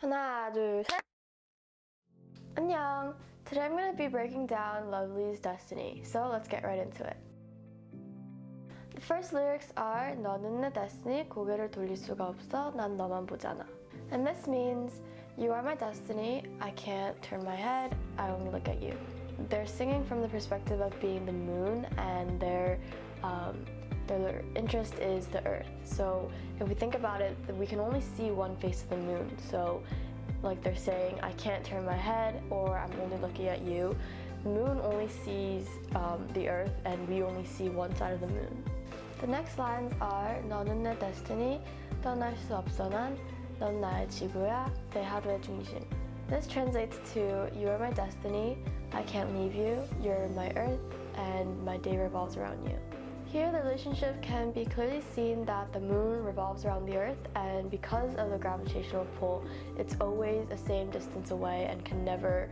하나, 둘, 셋! 안녕! Today I'm going to be breaking down Lovely's Destiny, so let's get right into it. The first lyrics are 너는 내 destiny, 고개를 돌릴 수가 없어, 난 너만 보잖아. And this means, you are my destiny, I can't turn my head, I only look at you. They're singing from the perspective of being the moon, and their interest is the earth. So if we think about it, we can only see one face of the moon. So like they're saying, I can't turn my head, or I'm only looking at you. The moon only sees the earth, and we only see one side of the moon. The next lines are 너는 내 destiny, 떠날 수 없어 넌 나의 지구야, 내 하루의 중심. This translates to, you are my destiny, I can't leave you, you're my earth, and my day revolves around you. Here the relationship can be clearly seen that the moon revolves around the earth, and because of the gravitational pull, it's always the same distance away and can never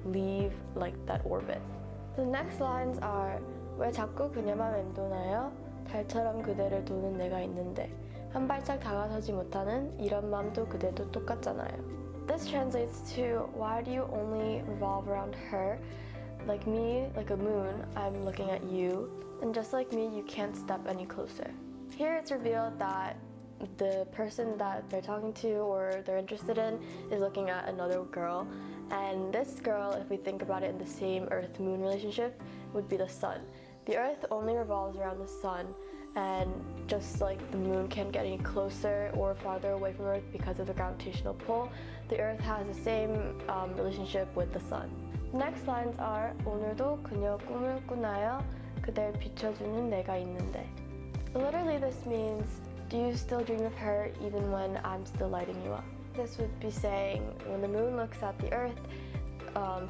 leave like that orbit. The next lines are 왜 자꾸 그녀만 맴도나요? 달처럼 그대를 도는 내가 있는데 한 발짝 다가서지 못하는 이런 마음도 그대도 똑같잖아요. This translates to, why do you only revolve around her? Like me, like a moon, I'm looking at you, and just like me, you can't step any closer. Here it's revealed that the person that they're talking to or they're interested in is looking at another girl, and this girl, if we think about it in the same Earth-Moon relationship, would be the sun. The Earth only revolves around the sun, and just like the moon can't get any closer or farther away from Earth because of the gravitational pull, the Earth has the same relationship with the sun. The next lines are 오늘도 그녀 꿈을 꾸나요? 그댈 비춰주는 내가 있는데. Literally this means, do you still dream of her even when I'm still lighting you up? This would be saying, when the moon looks at the Earth,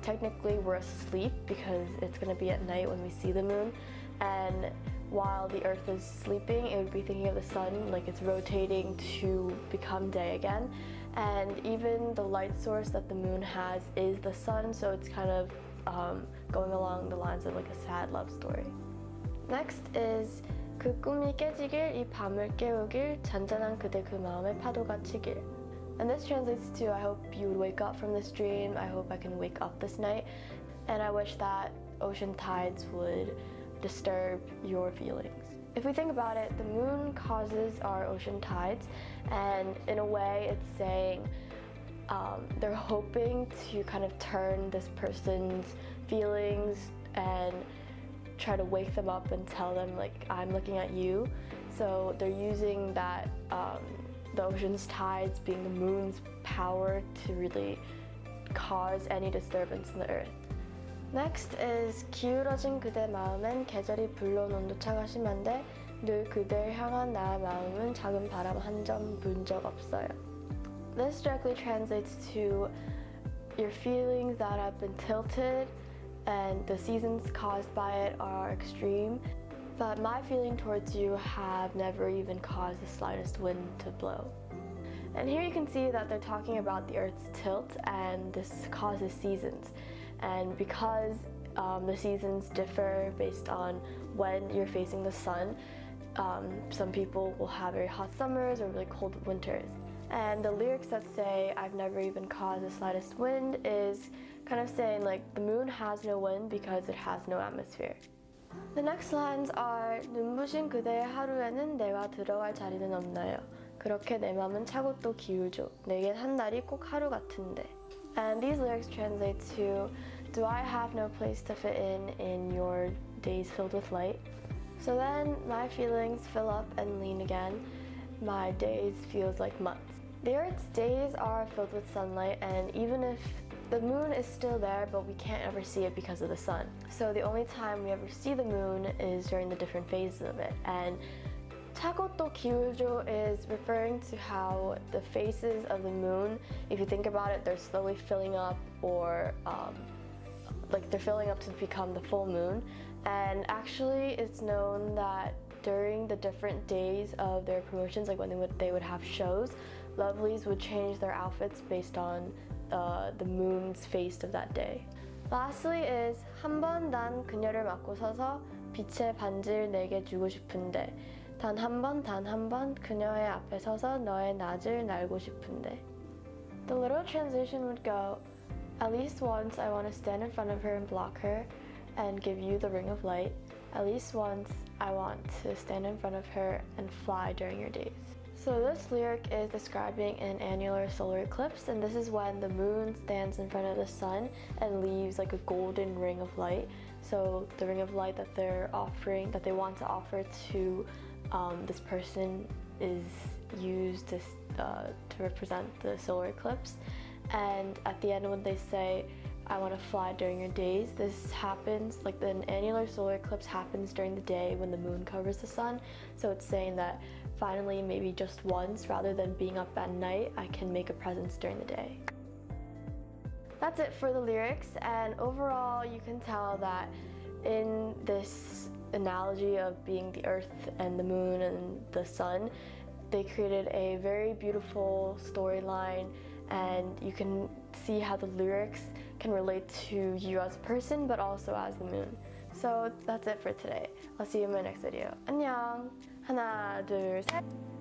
technically we're asleep because it's going to be at night when we see the moon, and while the Earth is sleeping, it would be thinking of the sun, like it's rotating to become day again. And even the light source that the moon has is the sun, so it's kind of going along the lines of like a sad love story. Next is 그 꿈이 깨지길 이 밤을 깨우길 잔잔한 그대 그 마음에 파도가 치길. And this translates to, I hope you would wake up from this dream, I hope I can wake up this night, and I wish that ocean tides would disturb your feelings. If we think about it, the moon causes our ocean tides, and in a way it's saying they're hoping to kind of turn this person's feelings and try to wake them up and tell them like, I'm looking at you. So they're using that the ocean's tides being the moon's power to really cause any disturbance in the earth. Next is 기울어진 그대 마음엔 계절이 불러온 온도차가 심한데 늘 그댈 향한 나의 마음은 작은 바람 한 점 분 적 없어요. This directly translates to your feelings that have been tilted and the seasons caused by it are extreme, but my feeling towards you have never even caused the slightest wind to blow. And here you can see that they're talking about the Earth's tilt, and this causes seasons. And because the seasons differ based on when you're facing the sun, some people will have very hot summers or really cold winters. And the lyrics that say, I've never even caused the slightest wind, is kind of saying like the moon has no wind because it has no atmosphere. The next lines are 눈부신 그대의 하루에는 내가 들어갈 자리는 없나요? 그렇게 내 맘은 차고 또 기울죠. 내겐 한 날이 꼭 하루 같은데. And these lyrics translate to, do I have no place to fit in your days filled with light? So then my feelings fill up and lean again. My days feels like months. The Earth's days are filled with sunlight, and even if the moon is still there, but we can't ever see it because of the sun. So the only time we ever see the moon is during the different phases of it. And 차고 또 기울죠 is referring to how the phases of the moon, if you think about it, they're slowly filling up, or like they're filling up to become the full moon. And actually it's known that during the different days of their promotions, like when they would have shows, Lovelyz would change their outfits based on the moon's phase of that day. Lastly is 한 번 난 그녀를 맡고 서서 빛의 반지를 내게 주고 싶은데 단 한 번 그녀의 앞에 서서 너의 낯을 날고 싶은데. The literal translation would go, at least once I want to stand in front of her and block her and give you the ring of light. At least once I want to stand in front of her and fly during your days. So this lyric is describing an annular solar eclipse, and this is when the moon stands in front of the sun and leaves like a golden ring of light. So the ring of light that they're offering, that they want to offer to this person, is used to represent the solar eclipse. And at the end, when they say, I want to fly during your days, this happens, like the annular solar eclipse happens during the day when the moon covers the sun. So it's saying that finally, maybe just once, rather than being up at night, I can make a presence during the day. That's it for the lyrics, and overall you can tell that in this analogy of being the earth and the moon and the sun, they created a very beautiful storyline, and you can see how the lyrics can relate to you as a person, but also as the moon. So that's it for today. I'll see you in my next video. 안녕. 하나, 둘, 셋.